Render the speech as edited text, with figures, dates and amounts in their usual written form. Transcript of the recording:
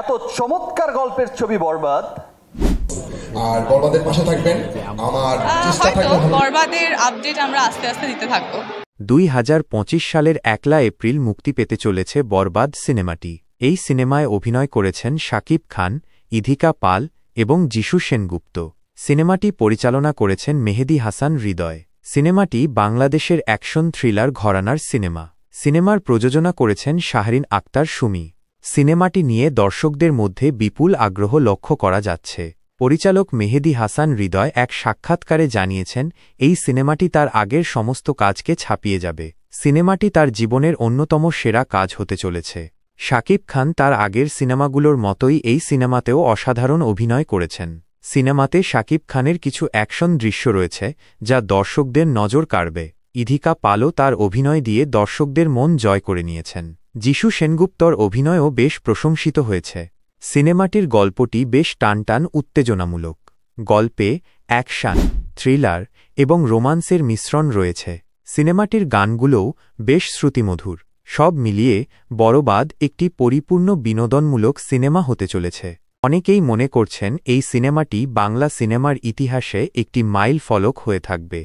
এত চমৎকার গল্পের ছবি বরবাদ, আর বরবাদের পাশে থাকবেন। আমার চেষ্টা থাকবে বরবাদের আপডেট আমরা আস্তে আস্তে দিতে থাকবো। 2025 সালের 1 এপ্রিল মুক্তি পেতে চলেছে বরবাদ সিনেমাটি। এই সিনেমায় অভিনয় করেছেন শাকিব খান, ইধিকা পাল এবং যিশু সেনগুপ্ত। সিনেমাটি পরিচালনা করেছেন মেহেদী হাসান হৃদয়। সিনেমাটি বাংলাদেশের অ্যাকশন থ্রিলার ঘরানার সিনেমা। সিনেমার প্রযোজনা করেছেন শাহরিন আক্তার সুমি। সিনেমাটি নিয়ে দর্শকদের মধ্যে বিপুল আগ্রহ লক্ষ্য করা যাচ্ছে। পরিচালক মেহেদী হাসান হৃদয় এক সাক্ষাৎকারে জানিয়েছেন, এই সিনেমাটি তার আগের সমস্ত কাজকে ছাপিয়ে যাবে। সিনেমাটি তার জীবনের অন্যতম সেরা কাজ হতে চলেছে। শাকিব খান তার আগের সিনেমাগুলোর মতোই এই সিনেমাতেও অসাধারণ অভিনয় করেছেন। সিনেমাতে শাকিব খানের কিছু অ্যাকশন দৃশ্য রয়েছে যা দর্শকদের নজর কাড়বে। ইধিকা পালও তার অভিনয় দিয়ে দর্শকদের মন জয় করে নিয়েছেন। যিশু সেনগুপ্তর অভিনয়ও বেশ প্রশংসিত হয়েছে। সিনেমাটির গল্পটি বেশ টানটান উত্তেজনামূলক। গল্পে অ্যাকশন, থ্রিলার এবং রোমান্সের মিশ্রণ রয়েছে। সিনেমাটির গানগুলোও বেশ শ্রুতিমধুর। সব মিলিয়ে বরবাদ একটি পরিপূর্ণ বিনোদনমূলক সিনেমা হতে চলেছে। অনেকেই মনে করছেন এই সিনেমাটি বাংলা সিনেমার ইতিহাসে একটি মাইল ফলক হয়ে থাকবে।